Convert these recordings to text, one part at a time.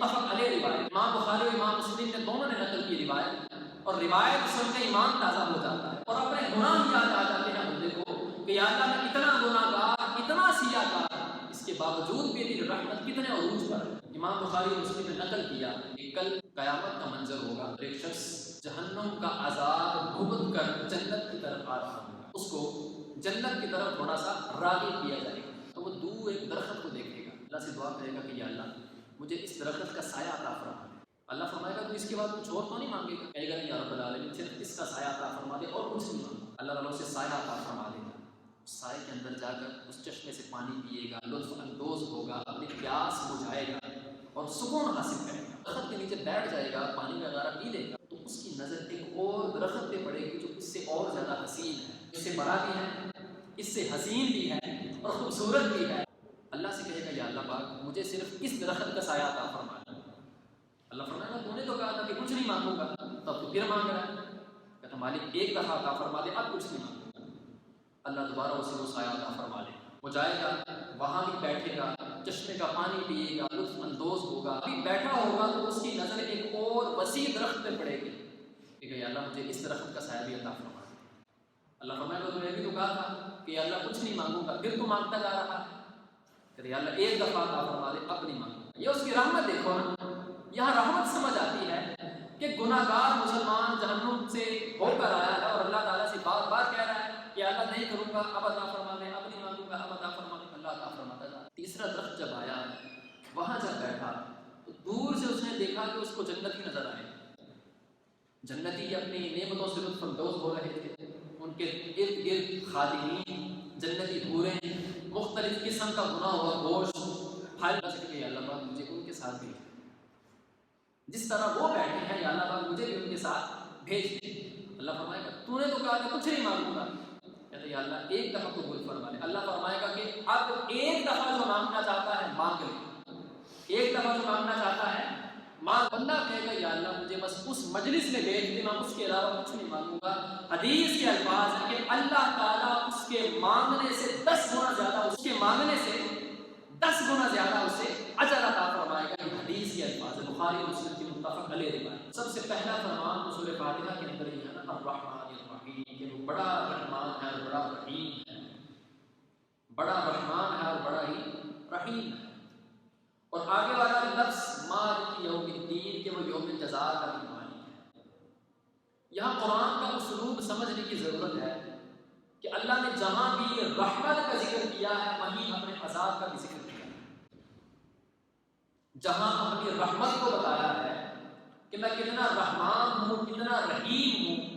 متفق علیہ روایت، امام بخاری اور امام مسلم نے دونوں نے نقل کی روایت، اور روایت سن کے ایمان تازہ ہو جاتا ہے اور اپنے گناہ یاد آ جاتے ہیں بندے کو کہ یا اللہ میں اتنا گناہ گار، اتنا سیاہ کار، اس کے باوجود بھی تیری رحمت کتنے عروج پر ہے۔ امام بخاری اور مسلم نے نقل کیا کہ کل قیامت کا منظر ہوگا، ایک شخص جہنم کا عذاب بھگت کر جنت کی طرف آ رہا ہوگا، اس کو جنت کی طرف تھوڑا سا راغب کیا جائے گا، تو وہ دور ایک درخت کو دیکھے گا، اللہ سے دعا کرے گا کہ یا اللہ مجھے اس درخت کا سایہ عطا فرما دے۔ اللہ فرمائے گا تو اس کے بعد کچھ اور تو نہیں مانگے گا؟ کہے گا نہیں یا رب العالمین صرف اس کا سایہ عطا فرما دے اور کچھ نہیں مانگا۔ اللہ تعالیٰ اسے سایہ عطا فرما دے گا، اس سائے کے اندر جا کر اس چشمے سے پانی پیے گا، لطف اندوز ہوگا، اپنی پیاس بجھائے گا اور سکون حاصل کرے گا، درخت کے نیچے بیٹھ جائے گا، پانی وغیرہ پی لے گا، تو اس کی نظر ایک اور درخت پہ پڑے گی جو اس سے اور زیادہ حسین ہے، اس سے بڑا بھی ہے، اس سے حسین بھی ہے اور خوبصورت بھی ہے۔ اللہ سے کہے گا یا اللہ پاک مجھے صرف اس درخت کا سایہ عطا فرما دے۔ اللہ فرمائے گا تو نے تو کہا تھا کہ کچھ نہیں مانگوں گا، تب تو پھر مانگ رہا ہے۔ کہتا مالک ایک دفعہ عطا فرما دے، اب کچھ نہیں مانگوں گا۔ اللہ دوبارہ اسے وہ سایہ عطا فرما دے، وہ جائے گا، وہاں بھی بیٹھے گا، چشمے کا پانی پیے گا، لطف اندوز ہوگا، ابھی بیٹھا ہوگا تو اس کی نظر ایک اور وسیع درخت پہ پڑے گی کہ یا اللہ مجھے اس درخت کا سایہ بھی عطا فرما دے۔ اللہ فرمائے گا تو نے بھی تو کہا تھا کہ یا اللہ کچھ نہیں مانگوں گا، پھر تو مانگتا جا رہا ہے۔ کہ یا اللہ ایک دفعہ عطا فرما دے، اب نہیں مانگوں گا۔ یہ اس کی رحمت دیکھو نا، یہاں رحمت سمجھ آتی ہے کہ گناہ گار مسلمان جہنم سے ہو کر آیا ہے اور اللہ تعالیٰ سے بار بار کہہ رہا ہے کہ اللہ نہیں کروں گا، اب عطا فرما دے، اب نہیں مانگوں گا، اب عطا فرما دے، اللہ عطا فرماتا جا۔ تیسرا درخت جب آیا، وہاں جب بیٹھا تو دور سے اس نے دیکھا کہ اس کو جنت ہی نظر آئے، جنتی اپنی نعمتوں سے لطف اندوز ہو رہے تھے، ان کے ارد گرد خادمین، جنتی حوریں، مختلف قسم کا بنا ہوا گوشت، پھل کہ اللہ پاک مجھے ان کے ساتھ بھیج، جس طرح وہ بیٹھے ہیں یا اللہ پاک مجھے بھی ان کے ساتھ بھیج دے۔ اللہ فرمائے گا تو نے تو کہا کہ کچھ نہیں مانگوں گا، کہتے یا اللہ ایک دفعہ قبول فرما لے۔ اللہ فرمائے گا کہ اب ایک دفعہ جو مانگنا چاہتا ہے مانگ لے، ایک دفعہ جو مانگنا چاہتا ہے مانگ۔ بندہ کہے گا یا اللہ مجھے بس اس مجلس میں بھیج دے، میں اس کے علاوہ کچھ نہیں مانگوں گا۔ حدیث کے الفاظ ہیں کہ اللہ تعالیٰ اس کے مانگنے سے 10 گنا زیادہ، اس کے مانگنے سے 10 گنا زیادہ اسے اجر عطا فرمائے گا۔ یہ حدیث کے الفاظ ہے، بخاری اور مسلم کی متفق علیہ روایت۔ سب سے پہلا فرمان سورہ فاتحہ کے اندر یہ ہے نا الرحمن الرحیم، کہ وہ بڑا رحمان ہے اور بڑا رحیم ہے، بڑا رحمان ہے اور بڑا ہی رحیم ہے۔ اور آگے والا لفظ مالک یوم الدین، کہ وہ یوم جزا کا بھی مالک ہے۔ یہاں قرآن کا اسلوب سمجھنے کی ضرورت ہے کہ اللہ نے جہاں بھی رحمت کا ذکر کیا ہے وہیں اپنے عذاب کا بھی ذکر کیا ہے۔ جہاں اپنی رحمت کو بتایا ہے کہ میں کتنا رحمان ہوں، کتنا رحیم ہوں،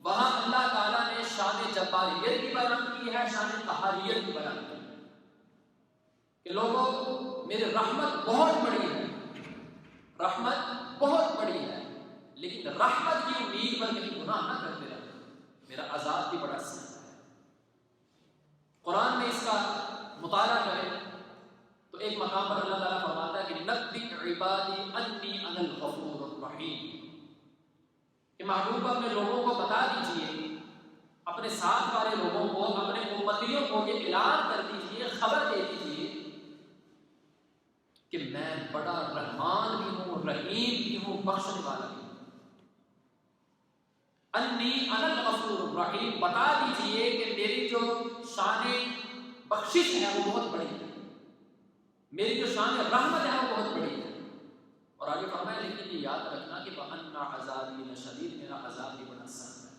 وہاں اللہ تعالیٰ نے شان جباریت کی بیان کی ہے، شان قہاریت کی بیان کی ہے کہ لوگوں میری رحمت بہت بڑی ہے، رحمت بہت بڑی ہے، لیکن رحمت کی امید پر کہیں گناہ نہ کرتے رہو، میرا عذاب بھی بڑا سخت ہے۔ قرآن میں اس کا مطالعہ کریں تو ایک مقام پر اللہ تعالیٰ فرماتا ہے کہ نبئ عبادی انی انا الغفور الرحیم، کہ محبوب اپنے لوگوں کو بتا دیجئے، اپنے ساتھ والے لوگوں کو، اپنے امتیوں کو یہ اعلان کر دیجئے، خبر دے دیجئے کہ میں بڑا رحمان بھی ہوں، رحیم بھی ہوں، بخشنے والا بھی ہوں۔ انی انا الغفور الرحیم، بتا دیجئے کہ میری جو شان بخشش ہے وہ بہت بڑی ہے، میری جو شان رحمت ہے وہ بہت بڑی ہے۔ اور آگے فرمایا لیکن یہ یاد رکھنا کہ وَأَنَّ عَذَابِي لَشَدِيدٌ، میرا عذاب بھی بڑا سخت ہے۔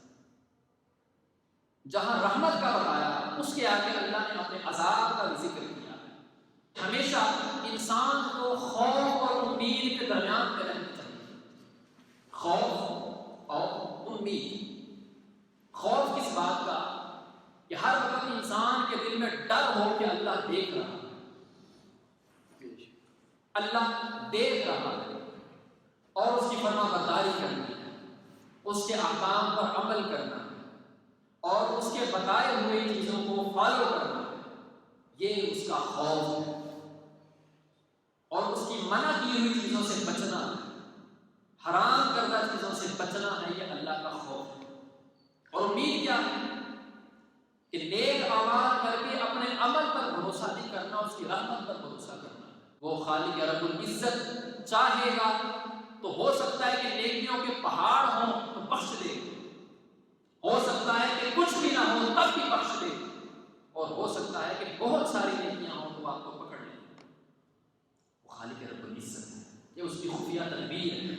جہاں رحمت کا بتایا اس کے آگے اللہ نے اپنے عذاب کا بھی ذکر کیا ہے۔ ہمیشہ انسان کو خوف اور امید کے درمیان میں رہنا چاہیے، خوف اور امید۔ خوف کس بات کا؟ کہ ہر وقت انسان کے دل میں ڈر ہو کہ اللہ دیکھ رہا ہے، اللہ دیکھ رہا ہے اور اس کی فرما برداری کرنی ہے، اس کے احکام پر عمل کرنا ہے اور اس کے بتائے ہوئے چیزوں کو فالو کرنا ہے، یہ اس کا خوف ہے۔ اور اس کی منع کی ہوئی چیزوں سے بچنا ہے، حرام کردہ چیزوں سے بچنا ہے، یہ اللہ کا خوف ہے۔ اور امید کیا ہے؟ کہ نیک اعمال کر کے اپنے عمل پر بھروسہ نہیں کرنا، اس کی رحمت پر بھروسہ کرنا۔ وہ خالق رب العزت چاہے گا تو ہو سکتا ہے کہ نیکیوں کے پہاڑ ہوں تو بخش دے، ہو سکتا ہے کہ کچھ بھی نہ ہو تب بھی بخش دے، اور ہو سکتا ہے کہ بہت ساری نیکیاں ہوں تو آپ کو پکڑ لے۔ وہ خالق رب العزت ہے، یہ اس کی خفیہ تدبیر ہے۔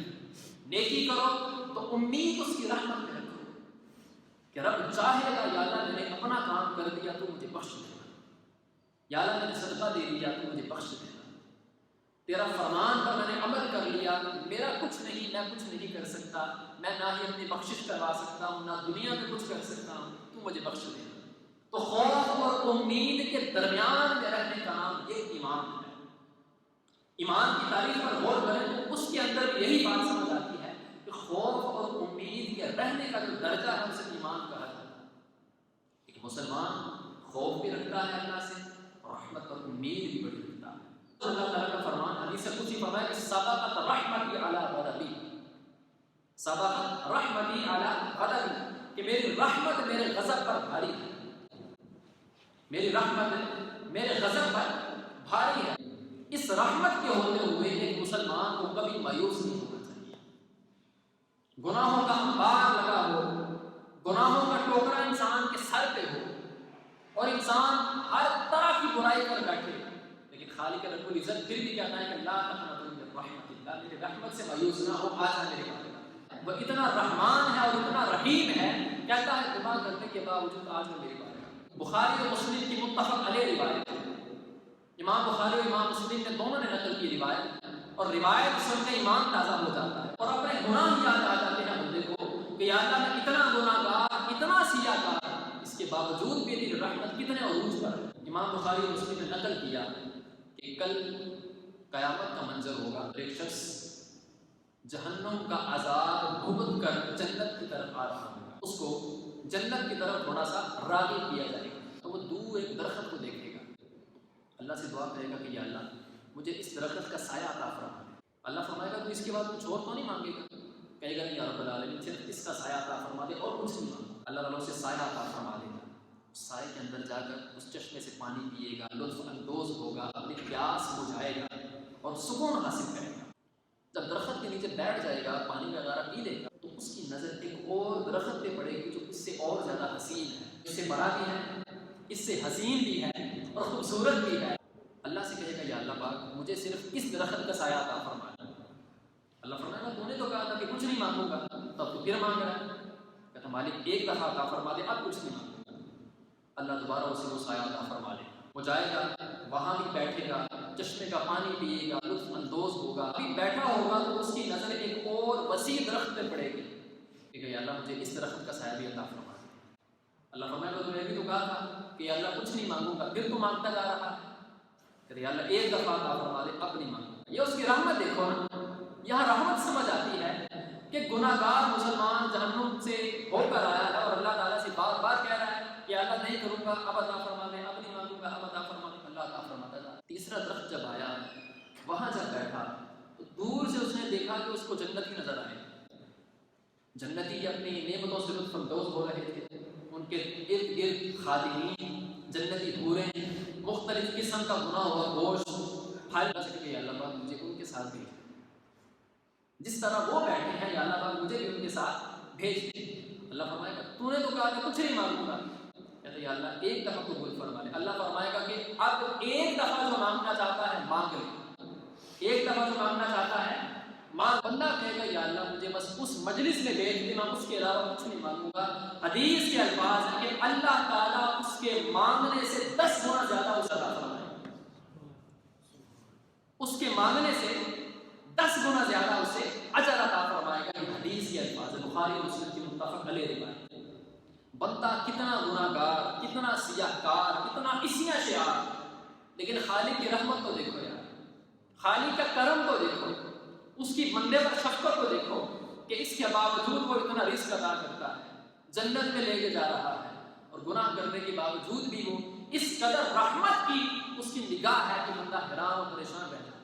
نیکی کرو تو امید اس کی رحمت میں رکھو کہ رب چاہے گا یا اللہ میں نے اپنا کام کر دیا تو مجھے بخش دینا، یا اللہ میں نے صدقہ دے دیا تو مجھے بخش دینا، تیرا فرمان پر میں نے عمل کر لیا، میرا کچھ نہیں، میں کچھ نہیں کر سکتا، میں نہ ہی اپنی بخشش کروا سکتا ہوں نہ دنیا میں کچھ کر سکتا ہوں، تو مجھے بخش دینا۔ تو خوف اور امید کے درمیان میں رہنے کا نام یہ ایمان ہے۔ ایمان کی تعریف پر غور کریں تو اس کے اندر بھی یہی بات سمجھ آتی ہے کہ خوف اور امید کے رہنے کا جو درجہ ہے اسے ایمان کہا جاتا ہے۔ ایک مسلمان خوف بھی رکھتا ہے اللہ سے اور رحمت اور امید بھی بڑی رکھتا ہے۔ اللہ تعالیٰ کا فرمان حدیث قدسی فرمایا کہ سبقت رحمتی علی غضبی، سبقت رحمتی علی غضبی، کہ میری رحمت میرے غضب پر بھاری ہے، میری رحمت میرے غضب پر بھاری ہے۔ اس رحمت کے ہوتے ہوئے ایک مسلمان کو کبھی مایوس نہیں ہونا چاہیے۔ گناہوں کا انبار لگا ہو، گناہوں کا ٹوکرا انسان کے سر پہ ہو اور انسان ہر طرح کی برائی کر بیٹھے، لیکن خالق رب العزت پھر بھی کہتا ہے کہ لا تقنطوا من رحمت اللہ، میری رحمت سے مایوس نہ ہو، آ جا میرے بارے۔ وہ اتنا رحمان ہے اور اتنا رحیم ہے، کہتا ہے گناہ کرنے کے باوجود آ جا میرے بارے۔ بخاری اور مسلم کی متفق علیہ روایت ہے، امام بخاری اور امام مسلم نے دونوں نے نقل کی روایت، اور روایت سن کے ایمان تازہ ہو جاتا ہے اور اپنے گناہ یاد آ جاتے ہیں بندے کو کہ یا اللہ میں اتنا گناہ گار، اتنا سیاہ کار، اس کے باوجود بھی تیری رحمت کتنے عروج پر ہے۔ امام بخاری اور مسلم نے نقل کیا کہ کل قیامت کا منظر ہوگا، ایک شخص جہنم کا عذاب بھگت کر جنت کی طرف آ رہا ہوگا، اس کو جنت کی طرف تھوڑا سا راغب کیا جائے گا، تو وہ دور ایک درخت کو دیکھے گا، اللہ سے دعا کرے گا کہ یا اللہ مجھے اس درخت کا سایہ عطا فرما دے۔ اللہ فرمائے گا تو اس کے بعد کچھ اور تو نہیں مانگے گا؟ کہے گا یا رب العالمین صرف اس کا سایہ عطا فرما دے اور کچھ نہیں مانگا۔ اللہ تعالیٰ اسے سایہ عطا فرما دے گا، اس سائے کے اندر جا کر اس چشمے سے پانی پیے گا، لطف اندوز ہوگا، اپنی پیاس بجھائے گا اور سکون حاصل کرے گا۔ جب درخت کے نیچے بیٹھ جائے گا، پانی وغیرہ پی لے گا، تو اس کی نظر ایک اور درخت پہ پڑے گی جو اس سے اور زیادہ حسین ہے، اس سے بڑا بھی ہے، اس سے حسین بھی ہے اور خوبصورت بھی ہے۔ اللہ سے کہے گا یا اللہ پاک مجھے صرف اس درخت کا سایہ عطا فرما دے۔ اللہ فرمائے گا تو نے تو کہا تھا کہ کچھ نہیں مانگوں گا، تب تو پھر مانگ رہا ہے۔ کہتا مالک ایک دفعہ عطا فرما دے، اب کچھ نہیں مانگوں گا۔ اللہ دوبارہ اسے وہ سایہ عطا فرما دے، وہ جائے گا، وہاں بھی بیٹھے گا، چشمے کا پانی پیے گا، لطف اندوز ہوگا، ابھی بیٹھا ہوگا تو اس کی نظر ایک اور وسیع درخت پہ پڑے گی کہ یا اللہ مجھے اس درخت کا سایہ بھی عطا فرما دے۔ اللہ فرمائے گا تو نے بھی تو کہا تھا کہ یا اللہ کچھ نہیں مانگوں گا، پھر تو مانگتا جا رہا ہے۔ کہ یا اللہ ایک دفعہ عطا فرما دے، اب نہیں مانگوں گا۔ یہ اس کی رحمت دیکھو نا، یہاں رحمت سمجھ آتی ہے کہ گناہ گار مسلمان جہنم سے ہو کر آیا ہے اور اللہ تعالیٰ سے بار بار کہہ رہا ہے کہ اللہ نہیں کروں گا، اب عطا فرما دے، اب نہیں مانگوں گا، اب عطا فرما دے، اللہ عطا فرماتا تھا۔ تیسرا درخت جب آیا، وہاں جب بیٹھا تو دور سے اس نے دیکھا کہ اس کو جنتی نظر آئے، جنتی اپنی نعمتوں سے لطف اندوز ہو رہے تھے، ان کے ارد گرد خادمین، جنتی حوریں، مختلف قسم کا بنا ہوا گوشت، پھل سکتے ہیں۔ اللہ پاک مجھے ان کے ساتھ بھیج، جس طرح وہ بیٹھے ہیں یا اللہ پاک مجھے بھی ان کے ساتھ بھیج دے۔ اللہ فرمائے گا تو نے تو کہا کہ کچھ نہیں مانگوں گا، کہتے یا اللہ ایک دفعہ قبول فرما لے۔ اللہ فرمائے گا کہ اب ایک دفعہ جو مانگنا چاہتا ہے مانگ لے، ایک دفعہ جو مانگنا چاہتا ہے مانگ۔ بندہ کہے گا یا اللہ مجھے بس اس مجلس میں بھیج دے، میں اس کے علاوہ کچھ نہیں مانگوں گا۔ حدیث کے الفاظ ہیں کہ اللہ تعالیٰ اس کے مانگنے سے 10 گنا زیادہ اسے عطا فرمائے، اس کے مانگنے سے 10 گنا زیادہ اسے اجر عطا فرمائے گا۔ یہ حدیث کے الفاظ ہے، بخاری مسلم کی متفق علیہ روایت۔ بندہ کتنا گناہ گار، کتنا سیاہ کار، کتنا اسیاں شعار، لیکن خالق کی رحمت کو دیکھو یار، خالق کا کرم کو دیکھو، اس کی بندے پر شفقت کو دیکھو کہ اس کے باوجود وہ اتنا رزق عطا کرتا ہے، جنت میں لے کے جا رہا ہے، اور گناہ کرنے کے باوجود بھی وہ اس قدر رحمت کی اس کی نگاہ ہے کہ بندہ حیران اور پریشان رہتا ہے۔